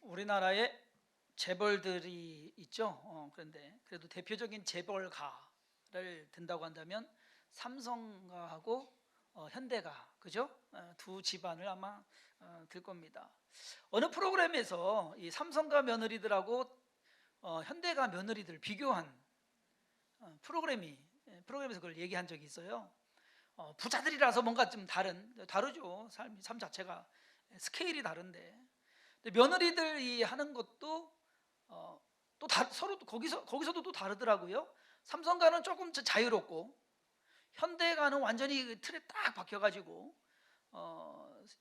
우리나라에 재벌들이 있죠. 그런데 그래도 대표적인 재벌가를 든다고 한다면 삼성가하고 현대가, 그죠? 두 집안을 아마 들 겁니다. 어느 프로그램에서 이 삼성가 며느리들하고 현대가 며느리들 비교한 프로그램에서 그걸 얘기한 적이 있어요. 부자들이라서 뭔가 좀 다르죠. 삶 자체가 스케일이 다른데, 며느리들이 하는 것도 서로 거기서도 또 다르더라고요. 삼성가는 조금 자유롭고 현대가는 완전히 틀에 딱 박혀가지고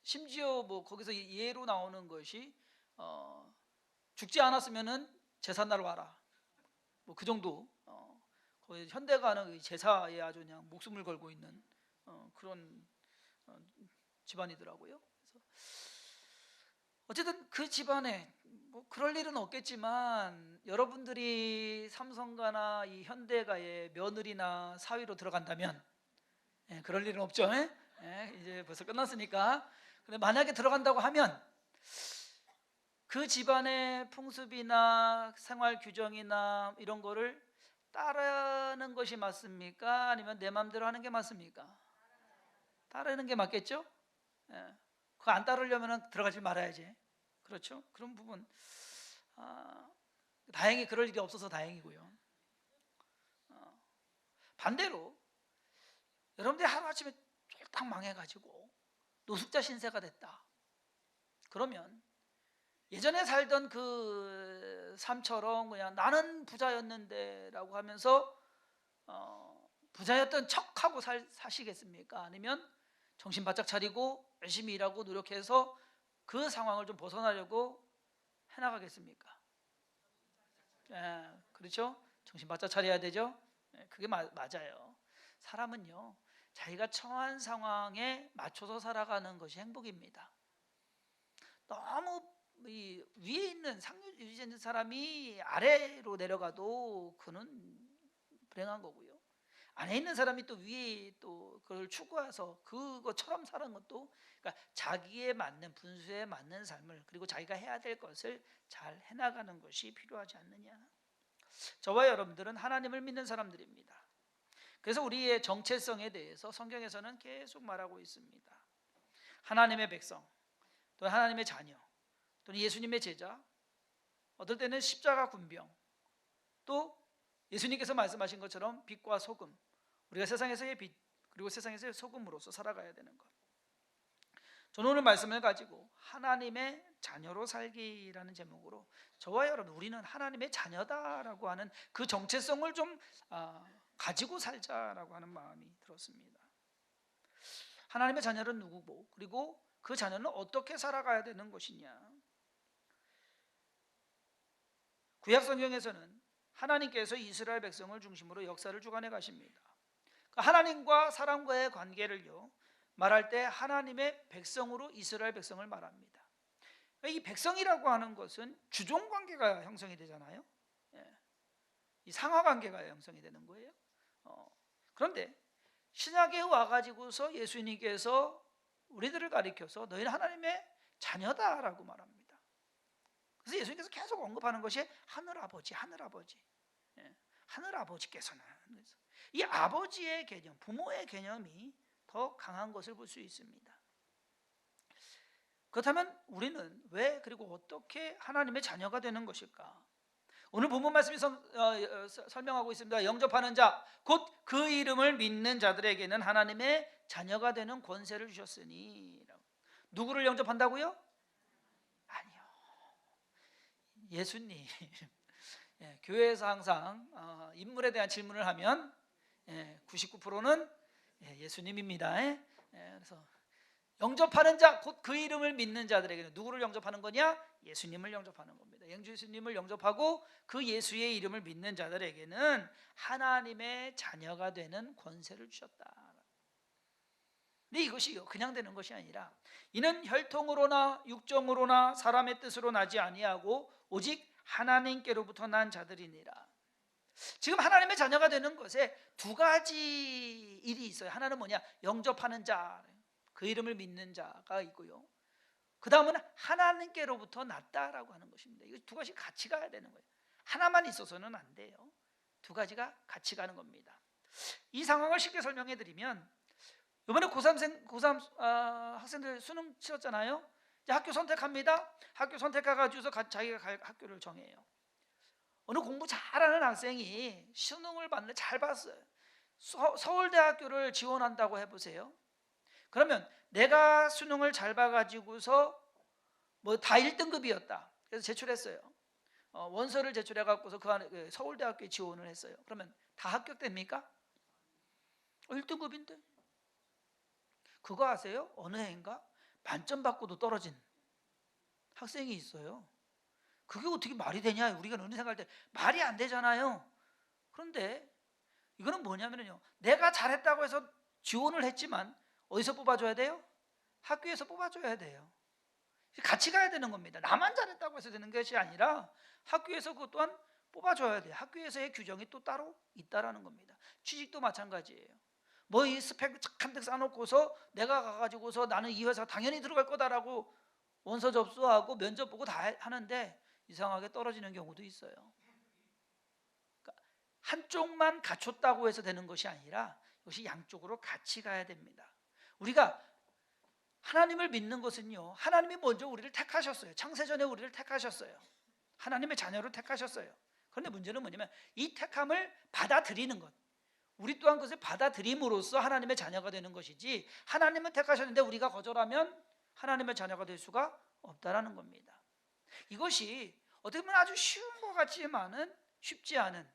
심지어 뭐 거기서 예로 나오는 것이 죽지 않았으면은 제삿날 와라, 뭐 그 정도. 거의 현대가는 제사에 아주 그냥 목숨을 걸고 있는 그런 집안이더라고요. 그래서 어쨌든 그 집안에 뭐 그럴 일은 없겠지만, 여러분들이 삼성가나 이 현대가의 며느리나 사위로 들어간다면, 그럴 일은 없죠. 이제 벌써 끝났으니까. 근데 만약에 들어간다고 하면 그 집안의 풍습이나 생활 규정이나 이런 거를 따르는 것이 맞습니까? 아니면 내 마음대로 하는 게 맞습니까? 따르는 게 맞겠죠? 그거 안 따르려면 들어가지 말아야지. 그렇죠? 그런 부분, 다행히 그럴 일이 없어서 다행이고요. 반대로 여러분들이 하루아침에 쫄딱 망해가지고 노숙자 신세가 됐다. 그러면 예전에 살던 그 삶처럼 그냥 나는 부자였는데 라고 하면서 부자였던 척하고 사시겠습니까? 아니면 정신 바짝 차리고 열심히 일하고 노력해서 그 상황을 좀 벗어나려고 해나가겠습니까? 그렇죠? 정신 바짝 차려야 되죠? 그게 맞아요. 사람은요, 자기가 처한 상황에 맞춰서 살아가는 것이 행복입니다. 너무 위에 있는 상류주의에 있는 사람이 아래로 내려가도 그는 불행한 거고요. 안에 있는 사람이 또 위에 또 그걸 추구해서 그것처럼 사는 것도, 그러니까 자기에 맞는 분수에 맞는 삶을, 그리고 자기가 해야 될 것을 잘 해나가는 것이 필요하지 않느냐. 저와 여러분들은 하나님을 믿는 사람들입니다. 그래서 우리의 정체성에 대해서 성경에서는 계속 말하고 있습니다. 하나님의 백성, 또 하나님의 자녀, 또는 예수님의 제자, 어떨 때는 십자가 군병, 또 예수님께서 말씀하신 것처럼 빛과 소금, 우리가 세상에서의 빛, 그리고 세상에서의 소금으로서 살아가야 되는 것. 저는 오늘 말씀을 가지고 하나님의 자녀로 살기라는 제목으로 저와 여러분, 우리는 하나님의 자녀다라고 하는 그 정체성을 좀 가지고 살자라고 하는 마음이 들었습니다. 하나님의 자녀는 누구고, 그리고 그 자녀는 어떻게 살아가야 되는 것이냐. 구약 성경에서는 하나님께서 이스라엘 백성을 중심으로 역사를 주관해 가십니다. 하나님과 사람과의 관계를요, 말할 때 하나님의 백성으로 이스라엘 백성을 말합니다. 이 백성이라고 하는 것은 주종 관계가 형성이 되잖아요. 이 상하 관계가 형성이 되는 거예요. 그런데 신약에 와가지고서 예수님께서 우리들을 가리켜서 너희는 하나님의 자녀다라고 말합니다. 그래서 예수님께서 계속 언급하는 것이 하늘아버지, 하늘아버지. 하늘아버지께서는, 이 아버지의 개념, 부모의 개념이 더 강한 것을 볼 수 있습니다. 그렇다면 우리는 왜, 그리고 어떻게 하나님의 자녀가 되는 것일까? 오늘 본문 말씀이 설명하고 있습니다. 영접하는 자, 곧 그 이름을 믿는 자들에게는 하나님의 자녀가 되는 권세를 주셨으니. 누구를 영접한다고요? 아니요, 예수님. 교회에서 항상 인물에 대한 질문을 하면 99%는 예수님입니다. 그래서 영접하는 자, 곧 그 이름을 믿는 자들에게는 누구를 영접하는 거냐? 예수님을 영접하는 겁니다. 예수님을 영접하고 그 예수의 이름을 믿는 자들에게는 하나님의 자녀가 되는 권세를 주셨다. 근데 이것이 그냥 되는 것이 아니라, 이는 혈통으로나 육정으로나 사람의 뜻으로 나지 아니하고 오직 하나님께로부터 난 자들이니라. 지금 하나님의 자녀가 되는 것에 두 가지 일이 있어요. 하나는 뭐냐? 영접하는 자, 그 이름을 믿는 자가 있고요. 그 다음은 하나님께로부터 났다라고 하는 것입니다. 이거 두 가지 같이 가야 되는 거예요. 하나만 있어서는 안 돼요. 두 가지가 같이 가는 겁니다. 이 상황을 쉽게 설명해 드리면, 이번에 고3 학생들 수능 치렀잖아요. 이제 학교 선택합니다. 학교 선택해가지고서 자기가 갈 학교를 정해요. 어느 공부 잘하는 학생이 수능을 봤는데 잘 봤어요. 서울대학교를 지원한다고 해보세요. 그러면 내가 수능을 잘 봐가지고서 뭐 다 1등급이었다. 그래서 제출했어요. 원서를 제출해 갖고서 그 안에 서울대학교에 지원을 했어요. 그러면 다 합격됩니까? 1등급인데. 그거 아세요? 어느 해인가 만점 받고도 떨어진 학생이 있어요. 그게 어떻게 말이 되냐? 우리가 어느 생각할 때 말이 안 되잖아요. 그런데 이거는 뭐냐면요, 내가 잘했다고 해서 지원을 했지만 어디서 뽑아줘야 돼요? 학교에서 뽑아줘야 돼요. 같이 가야 되는 겁니다. 나만 잘했다고 해서 되는 것이 아니라 학교에서 그것 또한 뽑아줘야 돼요. 학교에서의 규정이 또 따로 있다라는 겁니다. 취직도 마찬가지예요. 뭐 이 스펙 한뜩 쌓아놓고서 내가 가가지고서 나는 이 회사 당연히 들어갈 거다라고 원서 접수하고 면접 보고 다 하는데 이상하게 떨어지는 경우도 있어요. 그러니까 한쪽만 갖췄다고 해서 되는 것이 아니라 이것이 양쪽으로 같이 가야 됩니다. 우리가 하나님을 믿는 것은요, 하나님이 먼저 우리를 택하셨어요. 창세전에 우리를 택하셨어요. 하나님의 자녀로 택하셨어요. 그런데 문제는 뭐냐면 이 택함을 받아들이는 것, 우리 또한 그것을 받아들임으로써 하나님의 자녀가 되는 것이지, 하나님은 택하셨는데 우리가 거절하면 하나님의 자녀가 될 수가 없다라는 겁니다. 이것이 어떻게 보면 아주 쉬운 것 같지만은 쉽지 않은,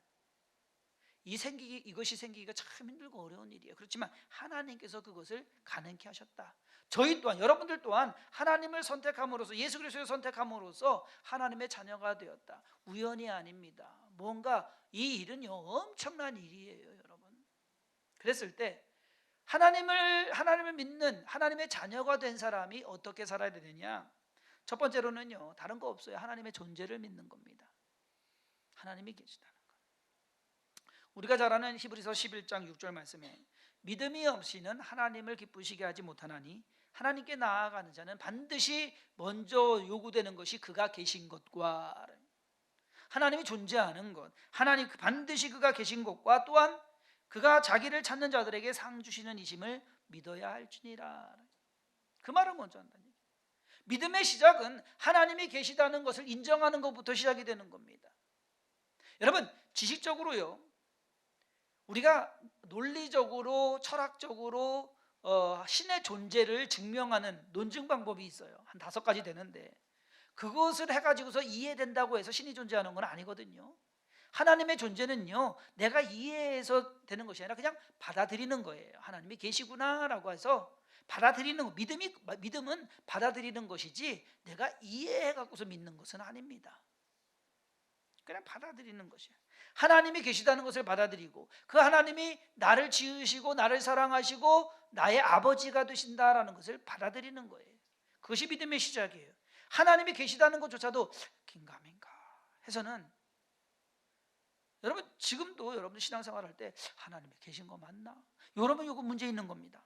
이것이 생기기가 참 힘들고 어려운 일이에요. 그렇지만 하나님께서 그것을 가능케 하셨다. 저희 또한, 여러분들 또한 하나님을 선택함으로써, 예수 그리스도를 선택함으로써 하나님의 자녀가 되었다. 우연이 아닙니다. 뭔가 이 일은요 엄청난 일이에요, 여러분. 그랬을 때 하나님을 믿는 하나님의 자녀가 된 사람이 어떻게 살아야 되느냐? 첫 번째로는요, 다른 거 없어요. 하나님의 존재를 믿는 겁니다. 하나님이 계시다는 것. 우리가 잘 아는 히브리서 11장 6절 말씀에 믿음이 없이는 하나님을 기쁘시게 하지 못하나니 하나님께 나아가는 자는 반드시 먼저 요구되는 것이 그가 계신 것과, 하나님이 존재하는 것, 하나님 반드시 그가 계신 것과 또한 그가 자기를 찾는 자들에게 상 주시는 이심을 믿어야 할지니라. 그 말을 먼저 한다는 얘기예요. 믿음의 시작은 하나님이 계시다는 것을 인정하는 것부터 시작이 되는 겁니다. 여러분, 지식적으로요, 우리가 논리적으로 철학적으로 신의 존재를 증명하는 논증 방법이 있어요. 한 5가지 되는데 그것을 해가지고서 이해된다고 해서 신이 존재하는 건 아니거든요. 하나님의 존재는요, 내가 이해해서 되는 것이 아니라 그냥 받아들이는 거예요. 하나님이 계시구나라고 해서 받아들이는 거. 믿음은 받아들이는 것이지 내가 이해해갖고서 믿는 것은 아닙니다. 그냥 받아들이는 것이에요. 하나님이 계시다는 것을 받아들이고 그 하나님이 나를 지으시고 나를 사랑하시고 나의 아버지가 되신다라는 것을 받아들이는 거예요. 그것이 믿음의 시작이에요. 하나님이 계시다는 것조차도 긴가민가 해서는, 여러분 지금도 여러분 신앙생활 할 때 하나님이 계신 거 맞나? 여러분 이거 문제 있는 겁니다.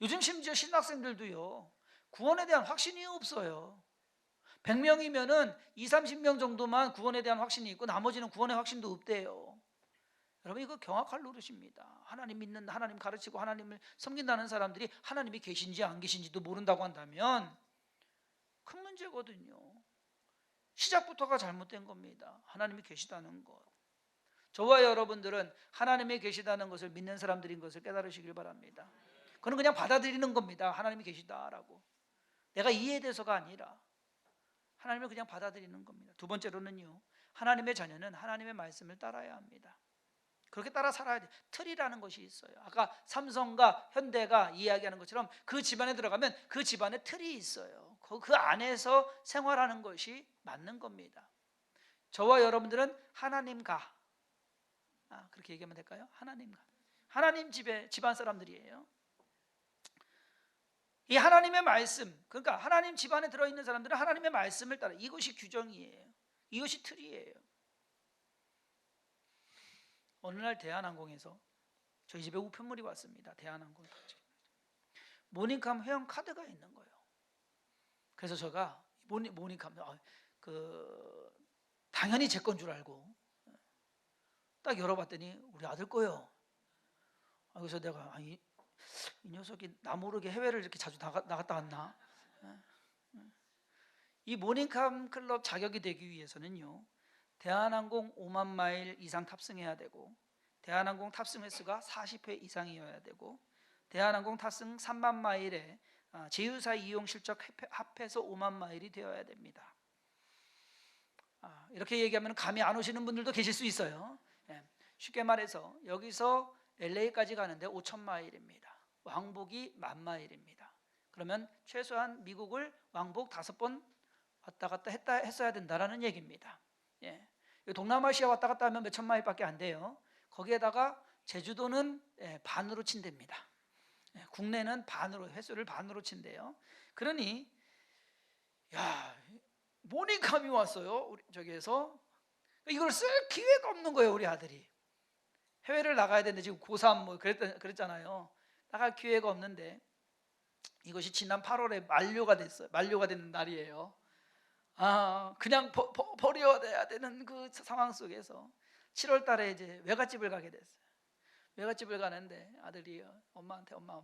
요즘 심지어 신학생들도요 구원에 대한 확신이 없어요. 100명이면은 20-30명 정도만 구원에 대한 확신이 있고 나머지는 구원의 확신도 없대요. 여러분 이거 경악할 노릇입니다. 하나님 믿는, 하나님 가르치고 하나님을 섬긴다는 사람들이 하나님이 계신지 안 계신지도 모른다고 한다면 큰 문제거든요. 시작부터가 잘못된 겁니다. 하나님이 계시다는 것. 저와 여러분들은 하나님이 계시다는 것을 믿는 사람들인 것을 깨달으시길 바랍니다. 그건 그냥 받아들이는 겁니다. 하나님이 계시다라고. 내가 이해돼서가 아니라 하나님을 그냥 받아들이는 겁니다. 두 번째로는요, 하나님의 자녀는 하나님의 말씀을 따라야 합니다. 그렇게 따라 살아야 돼요. 틀이라는 것이 있어요. 아까 삼성과 현대가 이야기하는 것처럼 그 집안에 들어가면 그 집안에 틀이 있어요. 그 안에서 생활하는 것이 맞는 겁니다. 저와 여러분들은 하나님과, 그렇게 얘기하면 될까요? 하나님과, 하나님 집안 사람들이에요. 이 하나님의 말씀, 그러니까 하나님 집안에 들어있는 사람들은 하나님의 말씀을 따라, 이것이 규정이에요. 이것이 틀이에요. 어느 날 대한항공에서 저희 집에 우편물이 왔습니다. 대한항공 모닝캄 회원 카드가 있는 거예요. 그래서 제가 모니카 당연히 제 건 줄 알고 딱 열어봤더니 우리 아들 거예요. 그래서 내가 이 녀석이 나 모르게 해외를 이렇게 자주 나갔다 왔나? 이 모닝캄 클럽 자격이 되기 위해서는요, 대한항공 5만 마일 이상 탑승해야 되고, 대한항공 탑승 횟수가 40회 이상이어야 되고, 대한항공 탑승 3만 마일에 제휴사 이용 실적 합해서 5만 마일이 되어야 됩니다. 이렇게 얘기하면 감이 안 오시는 분들도 계실 수 있어요. 쉽게 말해서 여기서 LA까지 가는데 5천 마일입니다. 왕복이 10,000마일입니다. 그러면 최소한 미국을 왕복 5번 왔다 갔다 했어야 된다라는 얘기입니다. 동남아시아 왔다 갔다 하면 몇천 마일밖에 안 돼요. 거기에다가 제주도는 반으로 친답니다. 국내는 횟수를 반으로 친대요. 그러니 모닝캄이 왔어요. 우리 저기에서 이걸 쓸 기회가 없는 거예요. 우리 아들이 해외를 나가야 되는데 지금 고3 그랬잖아요. 나갈 기회가 없는데 이것이 지난 8월에 만료가 됐어요. 만료가 되는 날이에요. 그냥 버려야 되는 그 상황 속에서 7월 달에 이제 외갓집을 가게 됐어요. 외갓집을 가는데 아들이 엄마한테 엄마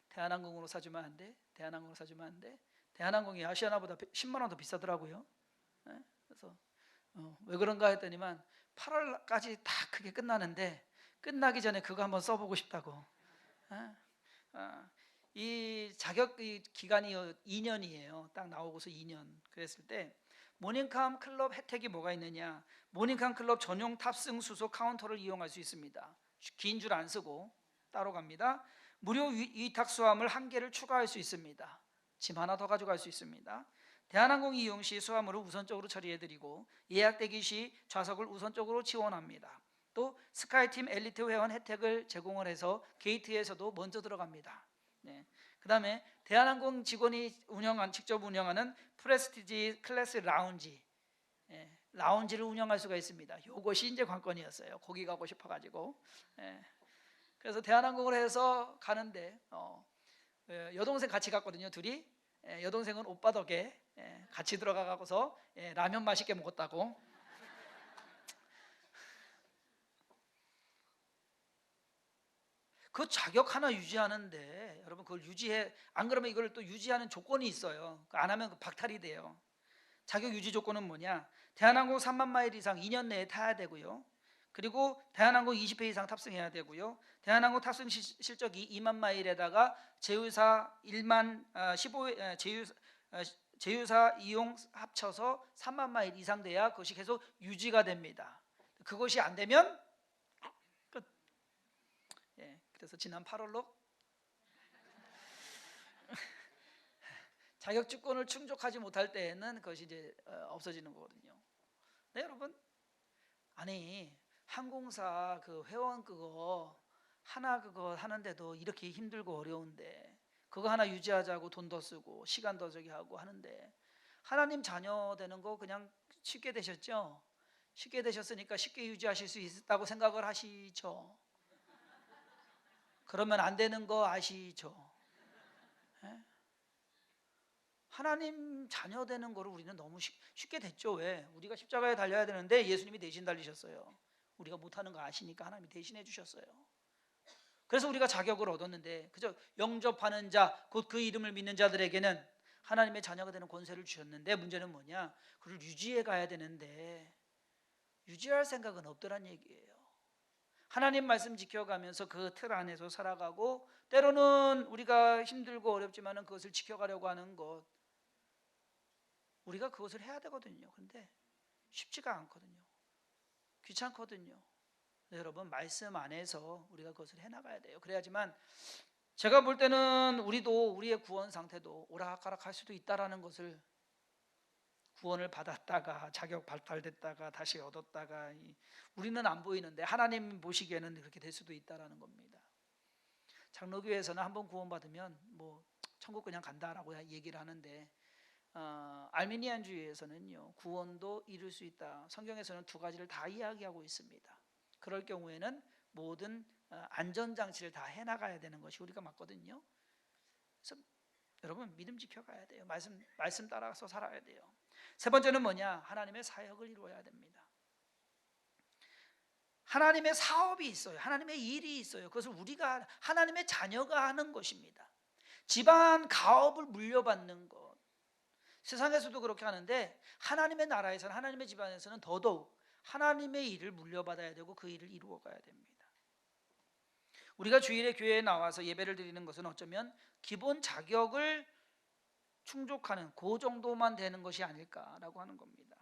대한항공으로 사주면 안 돼? 대한항공으로 사주면 안 돼? 대한항공이 아시아나보다 10만 원 더 비싸더라고요. 그래서 왜 그런가 했더니만 8월까지 다 그게 끝나는데 끝나기 전에 그거 한번 써보고 싶다고. 이 자격 기간이 2년이에요. 딱 나오고서 2년. 그랬을 때 모닝캄 클럽 혜택이 뭐가 있느냐? 모닝캄 클럽 전용 탑승 수소 카운터를 이용할 수 있습니다. 긴 줄 안 쓰고 따로 갑니다. 무료 위탁 수화물 1개를 추가할 수 있습니다. 짐 하나 더 가져갈 수 있습니다. 대한항공 이용 시 수화물을 우선적으로 처리해드리고 예약되기 시 좌석을 우선적으로 지원합니다. 또 스카이팀 엘리트 회원 혜택을 제공을 해서 게이트에서도 먼저 들어갑니다. 그 다음에 대한항공 직원이 직접 운영하는 프레스티지 클래스 라운지, 라운지를 운영할 수가 있습니다. 이것이 이제 관건이었어요. 거기 가고 싶어가지고. 그래서 대한항공을 해서 가는데 여동생 같이 갔거든요. 둘이. 여동생은 오빠 덕에 같이 들어가고서 라면 맛있게 먹었다고. 그 자격 하나 유지하는데 여러분 그걸 유지해, 안 그러면 이걸 또 유지하는 조건이 있어요. 안 하면 박탈이 돼요. 자격 유지 조건은 뭐냐? 대한항공 3만 마일 이상 2년 내에 타야 되고요. 그리고 대한항공 20회 이상 탑승해야 되고요. 대한항공 탑승 실적이 2만 마일에다가 제휴사 1만 15회 제휴사 이용 합쳐서 3만 마일 이상 돼야 그것이 계속 유지가 됩니다. 그것이 안 되면 끝. 그래서 지난 8월로 자격주권을 충족하지 못할 때에는 그것이 이제 없어지는 거거든요. 네, 여러분. 아니 항공사 그 회원 그거 하나 그거 하는데도 이렇게 힘들고 어려운데 그거 하나 유지하자고 돈 더 쓰고 시간 더 저기 하고 하는데 하나님 자녀 되는 거 그냥 쉽게 되셨죠? 쉽게 되셨으니까 쉽게 유지하실 수 있다고 생각을 하시죠? 그러면 안 되는 거 아시죠? 하나님 자녀 되는 거를 우리는 너무 쉽게 됐죠. 왜? 우리가 십자가에 달려야 되는데 예수님이 대신 달리셨어요. 우리가 못하는 거 아시니까 하나님이 대신해 주셨어요. 그래서 우리가 자격을 얻었는데 그저 영접하는 자, 곧 그 이름을 믿는 자들에게는 하나님의 자녀가 되는 권세를 주셨는데 문제는 뭐냐? 그걸 유지해 가야 되는데 유지할 생각은 없더란 얘기예요. 하나님 말씀 지켜가면서 그 틀 안에서 살아가고 때로는 우리가 힘들고 어렵지만 그것을 지켜가려고 하는 것, 우리가 그것을 해야 되거든요. 근데 쉽지가 않거든요. 귀찮거든요. 여러분 말씀 안에서 우리가 그것을 해나가야 돼요. 그래야지만 제가 볼 때는 우리의 구원 상태도 오락가락할 수도 있다라는 것을, 구원을 받았다가 자격 발달됐다가 다시 얻었다가 우리는 안 보이는데 하나님 보시기에는 그렇게 될 수도 있다라는 겁니다. 장로교에서는 한번 구원받으면 뭐 천국 그냥 간다라고 얘기를 하는데 알미니안주의에서는요 구원도 이룰 수 있다. 성경에서는 두 가지를 다 이야기하고 있습니다. 그럴 경우에는 모든 안전장치를 다 해나가야 되는 것이 우리가 맞거든요. 그래서 여러분 믿음 지켜가야 돼요. 말씀 따라서 살아야 돼요. 세 번째는 뭐냐? 하나님의 사역을 이루어야 됩니다. 하나님의 사업이 있어요. 하나님의 일이 있어요. 그것을 우리가 하나님의 자녀가 하는 것입니다. 집안 가업을 물려받는 것, 세상에서도 그렇게 하는데 하나님의 나라에서는, 하나님의 집안에서는 더더욱 하나님의 일을 물려받아야 되고 그 일을 이루어가야 됩니다. 우리가 주일에 교회에 나와서 예배를 드리는 것은 어쩌면 기본 자격을 충족하는 그 정도만 되는 것이 아닐까라고 하는 겁니다.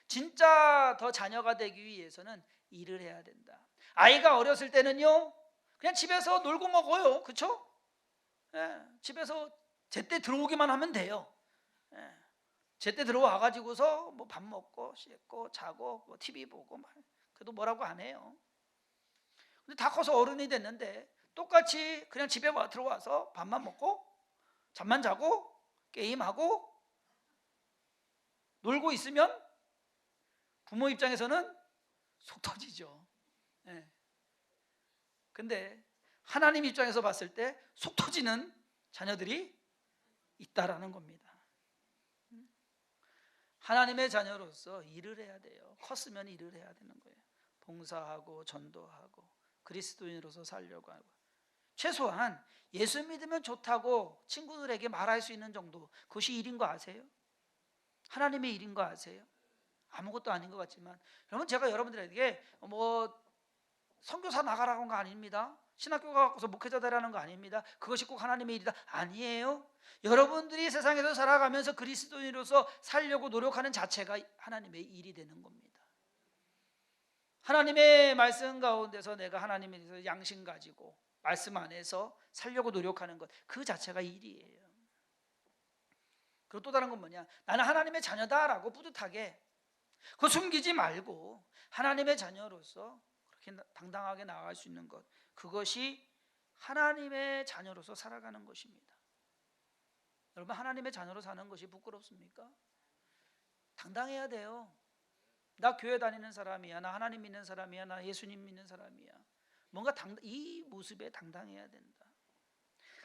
진짜 더 자녀가 되기 위해서는 일을 해야 된다. 아이가 어렸을 때는요 그냥 집에서 놀고 먹어요. 그렇죠? 집에서 제때 들어오기만 하면 돼요. 제때 들어와 가지고서 뭐 밥 먹고 씻고 자고 뭐 TV 보고 그래도 뭐라고 안 해요. 근데 다 커서 어른이 됐는데 똑같이 그냥 집에 들어와서 밥만 먹고 잠만 자고 게임하고 놀고 있으면 부모 입장에서는 속 터지죠. 근데 하나님 입장에서 봤을 때 속 터지는 자녀들이 있다라는 겁니다. 하나님의 자녀로서 일을 해야 돼요. 컸으면 일을 해야 되는 거예요. 봉사하고 전도하고 그리스도인으로서 살려고 하고, 최소한 예수 믿으면 좋다고 친구들에게 말할 수 있는 정도, 그것이 일인 거 아세요? 하나님의 일인 거 아세요? 아무것도 아닌 것 같지만, 여러분 제가 여러분들에게 뭐 선교사 나가라고 한 거 아닙니다. 신학교 가서 목회자 되라는 거 아닙니다. 그것이 꼭 하나님의 일이다 아니에요. 여러분들이 세상에서 살아가면서 그리스도인으로서 살려고 노력하는 자체가 하나님의 일이 되는 겁니다. 하나님의 말씀 가운데서 내가 하나님에 대해서 양심 가지고 말씀 안에서 살려고 노력하는 것, 그 자체가 일이에요. 그리고 또 다른 건 뭐냐? 나는 하나님의 자녀다라고 뿌듯하게 그거 숨기지 말고 하나님의 자녀로서 그렇게 당당하게 나아갈 수 있는 것, 그것이 하나님의 자녀로서 살아가는 것입니다. 여러분 하나님의 자녀로 사는 것이 부끄럽습니까? 당당해야 돼요. 나 교회 다니는 사람이야, 나 하나님 믿는 사람이야, 나 예수님 믿는 사람이야. 뭔가 이 모습에 당당해야 된다.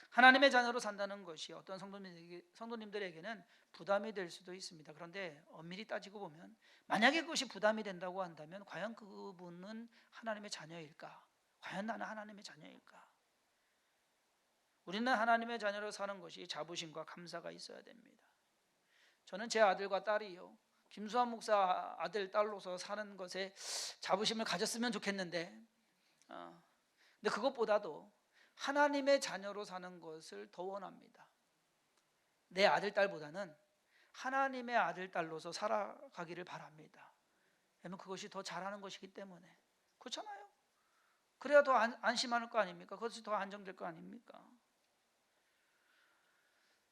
하나님의 자녀로 산다는 것이 어떤 성도님들에게는 부담이 될 수도 있습니다. 그런데 엄밀히 따지고 보면 만약에 그것이 부담이 된다고 한다면 과연 그분은 하나님의 자녀일까? 과연 나는 하나님의 자녀일까? 우리는 하나님의 자녀로 사는 것이 자부심과 감사가 있어야 됩니다. 저는 제 아들과 딸이요, 김수환 목사 아들 딸로서 사는 것에 자부심을 가졌으면 좋겠는데, 근데 그것보다도 하나님의 자녀로 사는 것을 더 원합니다. 내 아들 딸보다는 하나님의 아들 딸로서 살아가기를 바랍니다. 왜냐하면 그것이 더 잘하는 것이기 때문에. 그렇잖아요. 그래야 더 안심할 거 아닙니까? 그것이 더 안정될 거 아닙니까?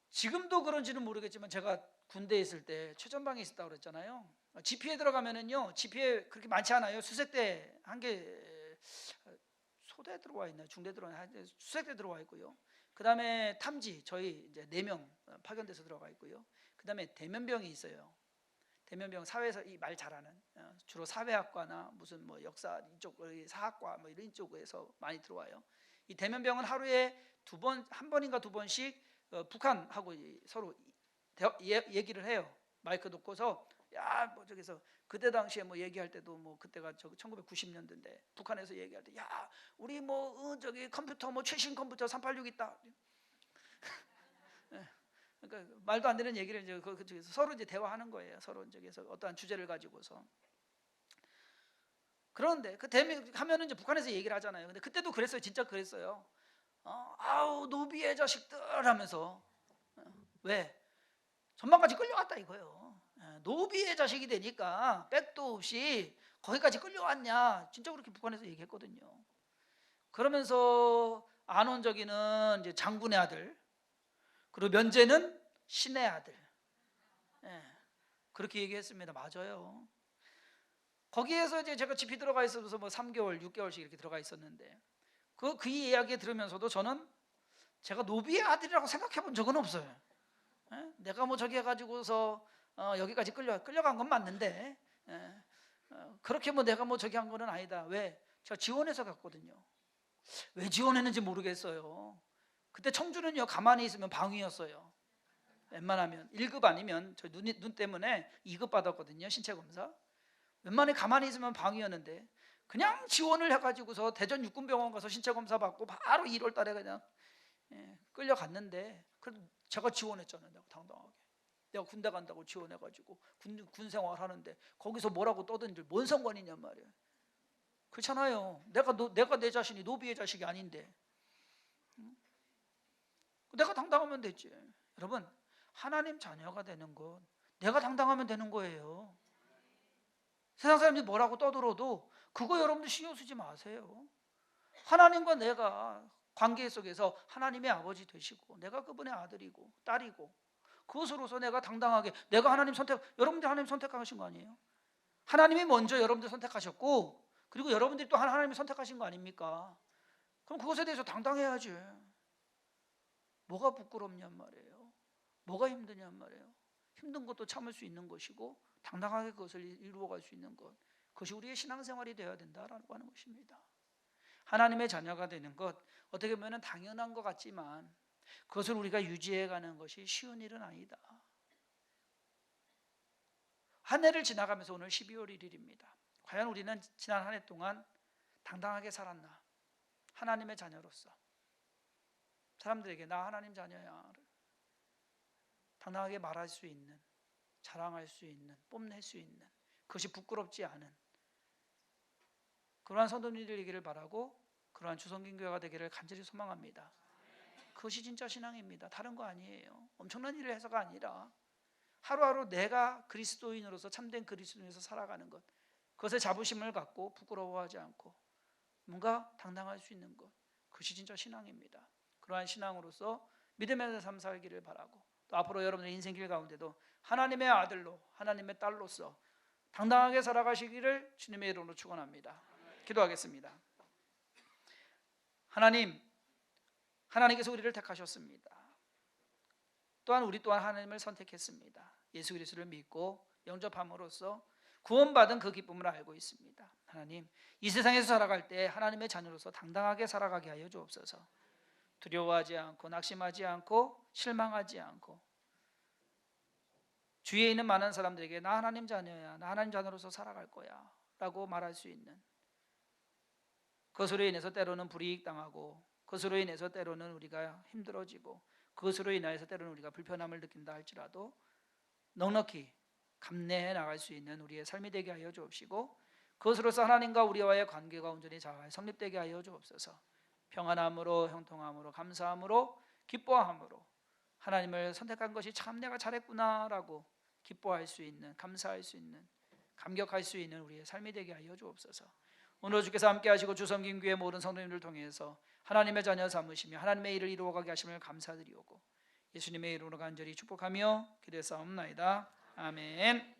지금도 그런지는 모르겠지만 제가 군대에 있을 때 최전방에 있었다고 그랬잖아요. GP에 들어가면은요, GP에 그렇게 많지 않아요. 수색대 한 개, 소대 들어와 있나요? 중대 들어와 있나요? 수색대 들어와 있고요. 그 다음에 탐지, 저희 이제 4명 파견돼서 들어가 있고요. 그 다음에 대면병이 있어요. 대면병, 사회에서 이 말 잘하는, 주로 사회학과나 무슨 뭐 역사 이쪽, 사학과 뭐 이런 쪽에서 많이 들어와요. 이 대면병은 하루에 한 번인가 두 번씩 북한하고 서로 얘기를 해요. 마이크 놓고서, 야, 뭐 저기서 그때 당시에 뭐 얘기할 때도 뭐 그때가 1990년대인데 북한에서 얘기할 때, 야, 우리 뭐 저기 컴퓨터 뭐 최신 컴퓨터 386 있다. 그러니까 말도 안 되는 얘기를 이제 그쪽에서 서로 이제 대화하는 거예요. 서로 저기서 어떠한 주제를 가지고서. 그런데 그 하면은 이제 북한에서 얘기를 하잖아요. 근데 그때도 그랬어요. 진짜 그랬어요. 아우 노비의 자식들 하면서. 왜? 전방까지 끌려왔다 이거예요. 노비의 자식이 되니까 백도 없이 거기까지 끌려왔냐, 진짜 그렇게 북한에서 얘기했거든요. 그러면서 안원적이는 이제 장군의 아들, 그리고 면제는 신의 아들, 그렇게 얘기했습니다. 맞아요. 거기에서 이제 제가 집이 들어가 있어서 뭐 3개월, 6개월씩 이렇게 들어가 있었는데 그 이야기 들으면서도 저는 제가 노비의 아들이라고 생각해 본 적은 없어요. 내가 뭐 저기 해가지고서 여기까지 끌려간 건 맞는데, 그렇게 뭐 내가 뭐 저기 한 거는 아니다. 왜? 제가 지원해서 갔거든요. 왜 지원했는지 모르겠어요. 그때 청주는요 가만히 있으면 방위였어요. 웬만하면 1급 아니면 저 눈 때문에 2급 받았거든요. 신체 검사. 웬만해 가만히 있으면 방이었는데 그냥 지원을 해가지고서 대전 육군병원 가서 신체 검사 받고 바로 1월 달에 그냥 끌려갔는데, 그래도 제가 지원했잖아요. 내가 당당하게. 내가 군대 간다고 지원해가지고 군 생활하는데 거기서 뭐라고 떠든지 뭔 상관이냔 말이에요. 그렇잖아요. 내가 내 자신이 노비의 자식이 아닌데 내가 당당하면 됐지. 여러분, 하나님 자녀가 되는 건 내가 당당하면 되는 거예요. 세상 사람들이 뭐라고 떠들어도 그거 여러분들 신경 쓰지 마세요. 하나님과 내가 관계 속에서 하나님의 아버지 되시고 내가 그분의 아들이고 딸이고, 그것으로서 내가 당당하게, 내가 하나님 여러분들 하나님 선택하신 거 아니에요? 하나님이 먼저 여러분들 선택하셨고, 그리고 여러분들이 또 하나님이 선택하신 거 아닙니까? 그럼 그것에 대해서 당당해야지. 뭐가 부끄럽냔 말이에요. 뭐가 힘드냔 말이에요. 힘든 것도 참을 수 있는 것이고 당당하게 그것을 이루어갈 수 있는 것, 그것이 우리의 신앙생활이 되어야 된다라고 하는 것입니다. 하나님의 자녀가 되는 것, 어떻게 보면 당연한 것 같지만 그것을 우리가 유지해가는 것이 쉬운 일은 아니다. 한 해를 지나가면서 오늘 12월 1일입니다. 과연 우리는 지난 한 해 동안 당당하게 살았나? 하나님의 자녀로서 사람들에게 나 하나님 자녀야 당당하게 말할 수 있는, 자랑할 수 있는, 뽐낼 수 있는, 그것이 부끄럽지 않은 그러한 성도님들이 되기를 바라고, 그러한 주성긴교회가 되기를 간절히 소망합니다. 그것이 진짜 신앙입니다. 다른 거 아니에요. 엄청난 일을 해서가 아니라 하루하루 내가 그리스도인으로서, 참된 그리스도인으로서 살아가는 것, 그것에 자부심을 갖고 부끄러워하지 않고 뭔가 당당할 수 있는 것, 그것이 진짜 신앙입니다. 그러한 신앙으로서 믿음의 삶 살기를 바라고, 또 앞으로 여러분의 인생길 가운데도 하나님의 아들로, 하나님의 딸로서 당당하게 살아가시기를 주님의 이름으로 축원합니다. 기도하겠습니다. 하나님께서 우리를 택하셨습니다. 또한 우리 또한 하나님을 선택했습니다. 예수 그리스도를 믿고 영접함으로써 구원받은 그 기쁨을 알고 있습니다. 하나님, 이 세상에서 살아갈 때 하나님의 자녀로서 당당하게 살아가게 하여 주옵소서. 두려워하지 않고 낙심하지 않고 실망하지 않고 주위에 있는 많은 사람들에게 나 하나님 자녀야, 나 하나님 자녀로서 살아갈 거야 라고 말할 수 있는, 그것으로 인해서 때로는 불이익당하고, 그것으로 인해서 때로는 우리가 힘들어지고, 그것으로 인하여서 때로는 우리가 불편함을 느낀다 할지라도 넉넉히 감내해 나갈 수 있는 우리의 삶이 되게 하여 주옵시고, 그것으로서 하나님과 우리와의 관계가 온전히 잘 성립되게 하여 주옵소서. 평안함으로, 형통함으로, 감사함으로, 기뻐함으로 하나님을 선택한 것이 참 내가 잘했구나라고 기뻐할 수 있는, 감사할 수 있는, 감격할 수 있는 우리의 삶이 되게 하여 주옵소서. 오늘 주께서 함께 하시고 주섬김교회 모든 성도님들을 통해서 하나님의 자녀 삼으시며 하나님의 일을 이루어가게 하심을 감사드리오고 예수님의 이름으로 간절히 축복하며 기도했사옵나이다. 아멘.